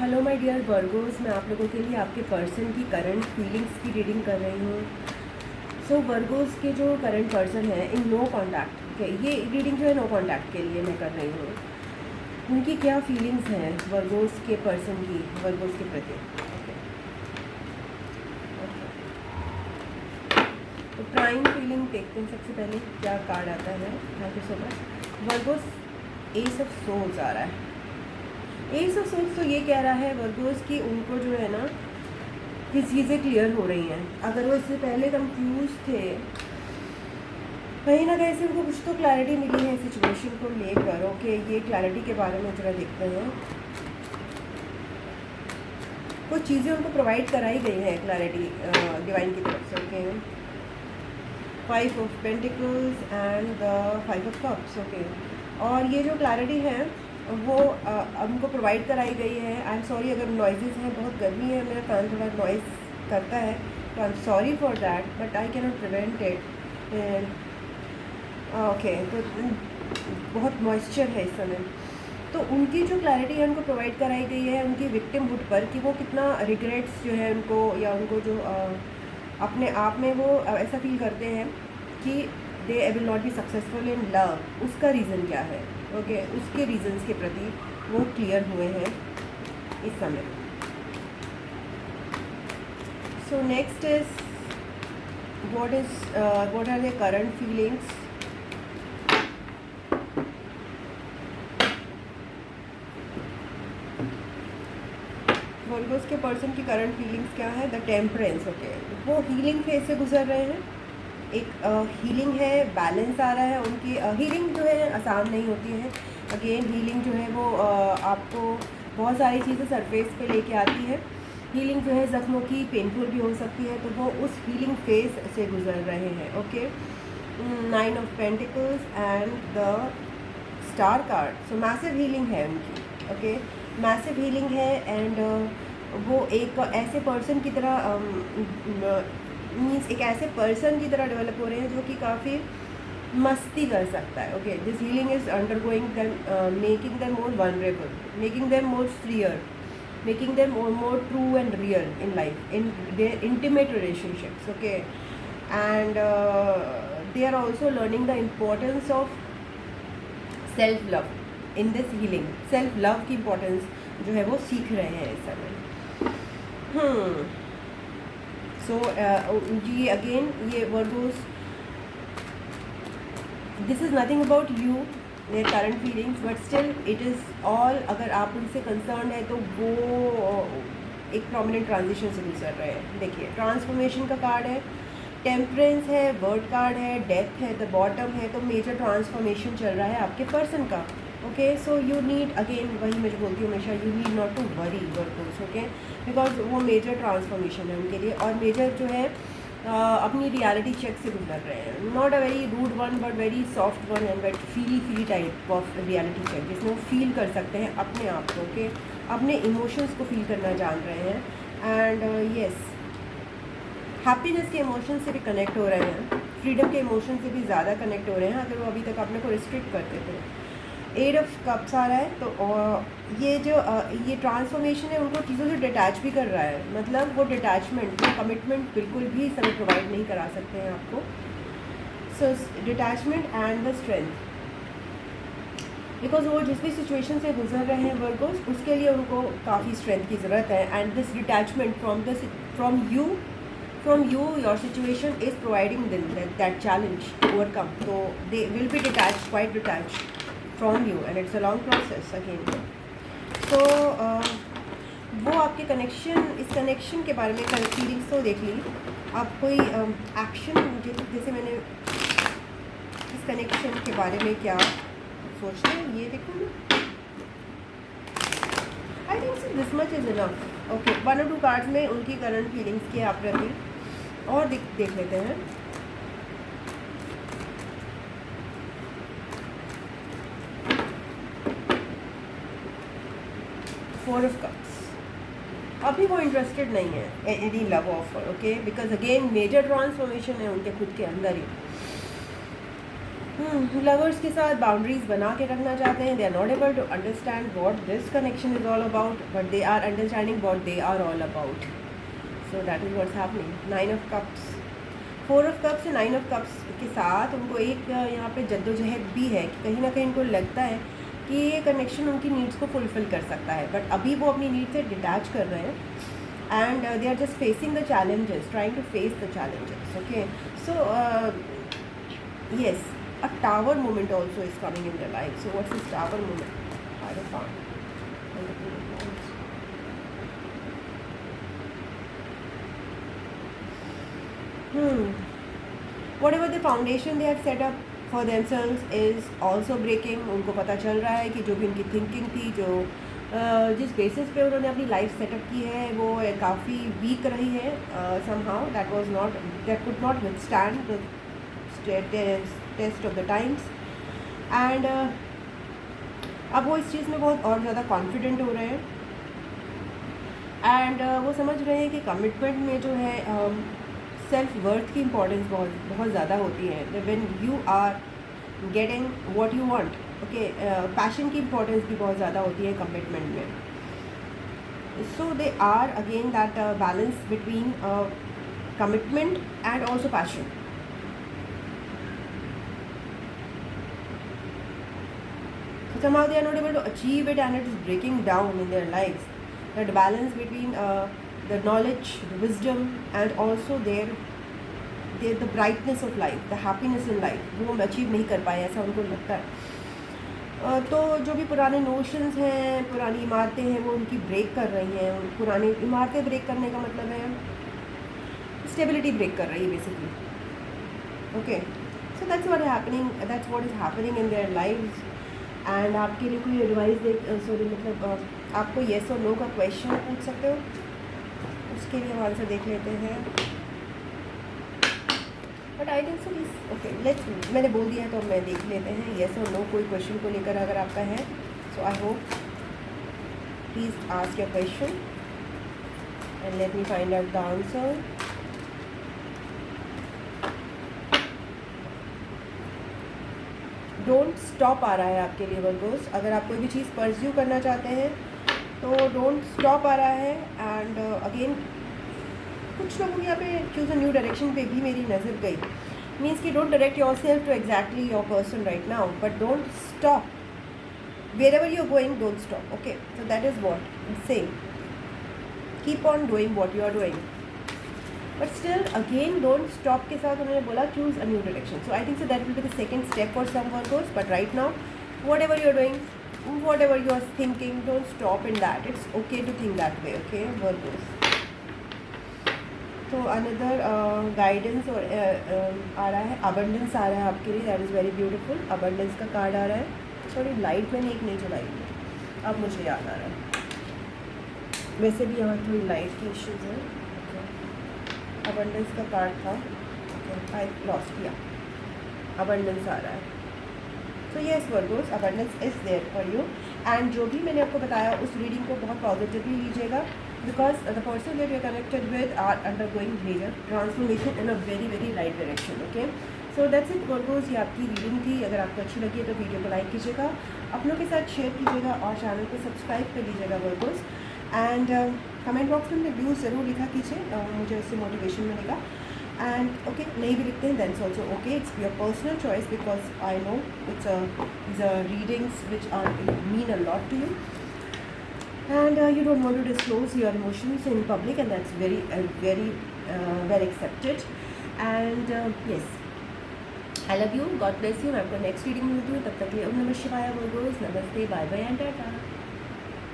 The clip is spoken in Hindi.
हेलो माय डियर वर्गोस, मैं आप लोगों के लिए आपके पर्सन की करंट फीलिंग्स की रीडिंग कर रही हूँ। सो वर्गोस के जो करंट पर्सन है इन नो कॉन्टैक्ट, ओके, ये रीडिंग जो है नो कॉन्टैक्ट के लिए मैं कर रही हूँ। उनकी क्या फीलिंग्स हैं वर्गोस के पर्सन की वर्गोस के प्रति। तो प्राइम फीलिंग देखते हैं सबसे पहले क्या कार्ड आता है। Thank you so much. Virgo's ace of souls आ रहा है। एस ऑफ सोल्स तो ये कह रहा है वर्गोस की उनको जो है ना कि चीज़ें क्लियर हो रही हैं। अगर वो इससे पहले कंफ्यूज थे, कहीं ना कहीं से उनको कुछ तो क्लैरिटी मिली है सिचुएशन को लेकर। ओके, ये क्लैरिटी के बारे में जरा देखते हैं। कुछ चीज़ें उनको प्रोवाइड कराई गई है क्लैरिटी डिवाइन की तरफ से। Okay, 5 of pentacles and the 5 of cups. Okay, और ये जो क्लैरिटी है वो हमको प्रोवाइड कराई गई है। आई एम सॉरी अगर नॉइजेस हैं, बहुत गर्मी है, मेरा कान थोड़ा नॉइज़ करता है, तो I am sorry for that, but I can not prevent it. Okay, तो बहुत मॉइस्चर है इस समय। तो उनकी जो क्लैरिटी है उनको प्रोवाइड कराई गई है उनकी विक्टिमहुड पर, कि वो कितना रिग्रेट्स जो है उनको, या उनको जो अपने आप में वो ऐसा फील करते हैं कि they will not be successful in love. उसका रीज़न क्या है? ओके, उसके रीजंस के प्रति वो क्लियर हुए हैं इस समय। So next is what are the current feelings. Virgos के पर्सन की करंट फीलिंग्स क्या है? The temperance. ओके, वो हीलिंग फेज से गुजर रहे हैं। एक हीलिंग है, बैलेंस आ रहा है। उनकी हीलिंग जो है आसान नहीं होती है। अगेन हीलिंग जो है वो आपको बहुत सारी चीज़ें सरफेस पे लेके आती है। हीलिंग जो है ज़ख्मों की पेनफुल भी हो सकती है, तो वो उस हीलिंग फेज से गुजर रहे हैं। Okay, 9 of pentacles and the star card. So massive healing है उनकी। ओके, मैसिव हीलिंग है एंड वो एक ऐसे पर्सन की तरह मीन्स एक ऐसे पर्सन की तरह डेवलप हो रहे हैं जो कि काफ़ी मस्ती कर सकता है। Okay, this healing is undergoing them, making them more vulnerable, making them more freer, making them more true and real in life, in their intimate relationships. Okay, and they are also learning the importance of self love in this healing. Self love की इम्पोर्टेंस जो है वो सीख रहे हैं इस समय। सो ये अगेन ये Virgo's, this is nothing about you their current feelings, but still it is all. अगर आप उनसे कंसर्न है तो वो एक प्रोमिनेंट ट्रांजिशन से गुजर रहे हैं। देखिए, ट्रांसफॉर्मेशन का कार्ड है, टेम्परेंस है, वर्ड कार्ड है, डेथ है, द बॉटम है। तो मेजर ट्रांसफॉर्मेशन चल रहा है आपके पर्सन का। Okay, so you need, again वही मैं बोलती हूँ हमेशा, you need not to worry Virgos. Okay, because वो मेजर ट्रांसफॉर्मेशन है उनके लिए, और मेजर जो है अपनी रियलिटी चेक से गुजर रहे हैं। Not a very rude one, but very soft one and wet feely type of reality check, जिसमें वो फील कर सकते हैं अपने आप को। ओके, अपने इमोशंस को फील करना जान रहे हैं। एंड येस, हैप्पीनेस के इमोशन से भी कनेक्ट हो रहे हैं, फ्रीडम के इमोशन से भी ज़्यादा कनेक्ट हो रहे हैं, अगर वो अभी तक अपने को रिस्ट्रिक्ट करते थे। 8 ऑफ कप्स आ रहा है, तो ये जो ये ट्रांसफॉर्मेशन है उनको चीज़ों से डिटैच भी कर रहा है। मतलब वो डिटैचमेंट, वो कमिटमेंट बिल्कुल भी इस समय प्रोवाइड नहीं करा सकते हैं आपको। So detachment and the strength, because वो जिस भी सिचुएशन से गुजर रहे हैं वर्गोस, उसके लिए उनको काफ़ी स्ट्रेंथ की ज़रूरत है। And this detachment from you, your situation is providing them that challenge to overcome. So they will be detached, quite detached from you, and it's a long process again. So वो आपके कनेक्शन, इस कनेक्शन के बारे में फीलिंग्स तो देख ली। आप कोई एक्शन, जैसे मैंने इस कनेक्शन के बारे में क्या सोचते हैं ये देखो ना। I think this much is enough. Okay, 1 और 2 कार्ड्स में उनकी करंट फीलिंग्स के आप प्रति और देख लेते हैं। फोर ऑफ कप्स, अभी वो इंटरेस्टेड नहीं है any love offer. Okay, because again major transformation है उनके खुद के अंदर ही। लवर्स के साथ बाउंड्रीज बना के रखना चाहते हैं. They are not able to understand what this connection is all about, but they are understanding what they are all about. So that is what's happening. 9 of cups, 4 of cups से 9 ऑफ कप्स के साथ उनको एक यहाँ पे जद्दोजहद भी है कि कहीं ना कहीं उनको लगता है कि ये कनेक्शन उनकी नीड्स को फुलफ़िल कर सकता है, बट अभी वो अपनी नीड से डिटैच कर रहे हैं and they are just facing the challenges, trying to face the challenges. Okay, so yes, a tower moment also is coming in their life. So what's this tower moment? Hierophant. Whatever the foundation they have set up for themselves is also breaking. उनको पता चल रहा है कि जो भी उनकी थिंकिंग थी, जो जिस बेसिस पे उन्होंने अपनी लाइफ सेटअप की है वो काफ़ी वीक रही है. somehow that could not withstand the test of the times. And अब वो इस चीज़ में बहुत और ज़्यादा कॉन्फिडेंट हो रहे हैं एंड वो समझ रहे हैं कि कमिटमेंट में जो है सेल्फ वर्थ की इम्पोर्टेंस बहुत ज़्यादा होती है. When you are getting what you want, okay, passion की इम्पोर्टेंस भी बहुत ज़्यादा होती है कमिटमेंट में. So they are again that balance between commitment and also passion. Somehow they are not able to achieve it and it is breaking down in their lives. That balance between the knowledge, the wisdom and also the brightness of life, the happiness in life, वो हम अचीव नहीं कर पाए ऐसा उनको लगता है. तो जो भी पुराने नोशंस हैं, पुरानी इमारतें हैं, वो उनकी ब्रेक कर रही हैं. पुरानी इमारतें ब्रेक करने का मतलब है स्टेबिलिटी ब्रेक कर रही है basically. Okay, so that's what is happening in their lives. And आपके लिए कोई एडवाइस मतलब आपको येस और नो का क्वेश्चन पूछ सकते हो, उसके लिए हम आंसर देख लेते हैं. बट आई थिंक सो इस ओके लेट्स, मैंने बोल दिया है तो मैं देख लेते हैं येस और नो कोई क्वेश्चन को लेकर अगर आपका है. So I hope please ask your question and let me find out the answer. Don't stop आ रहा है आपके लिए वर्गोस. अगर आप कोई भी चीज़ परस्यू करना चाहते हैं तो डोंट स्टॉप आ रहा है. एंड अगेन कुछ लोगों के यहाँ पे चूज़ अ न्यू डायरेक्शन पे भी मेरी नज़र गई. मीन्स कि don't direct yourself to exactly your person right now, but don't stop. Wherever you are going don't stop. Okay, so that is what same. Keep on doing what you are doing, but still again don't stop के साथ उन्होंने बोला choose a new direction. So I think so that will be the second step for some workers. But right now whatever you are doing, whatever you are thinking, don't stop in that. It's okay to think that way. Okay workers, तो अनदर गाइडेंस और आ रहा है, अबंडेंस आ रहा है आपके लिए. That is very beautiful. Abundance का कार्ड आ रहा है. सॉरी लाइट मैंने एक नहीं जलाई है, अब मुझे याद आ रहा है. वैसे भी यहाँ थोड़ी लाइट की इश्यूज़ हैं. अबंडेंस का कार्ड था, आई लॉस्ट किया. अबंडेंस आ रहा है. So yes Virgos, abundance is there for you. And जो भी मैंने आपको बताया उस रीडिंग को बहुत पॉजिटिवली लीजिएगा, because the person that you are connected with are undergoing major transformation in a very very right direction. Okay, so that's it Virgos. ये आपकी रीडिंग थी. अगर आपको अच्छी लगी है तो वीडियो को लाइक कीजिएगा, अपनों के साथ शेयर कीजिएगा और चैनल को सब्सक्राइब कर लीजिएगा वर्गोस. एंड कमेंट बॉक्स में व्यूज़ ज़रूर लिखा कीजिए, मुझे उससे मोटिवेशन मिलेगा. एंड ओके, नहीं भी लिखते हैं that's also okay. It's your personal choice because I know it's readings which are mean a lot to you and you don't want to disclose your emotions in public, and that's very well accepted. And yes, I love you. God bless you. मैं आपको नेक्स्ट रीडिंग में मिलती हूँ. तब तक के लिए ओम नमः शिवाय. नमस्ते, बाय बाय एंड टाटा.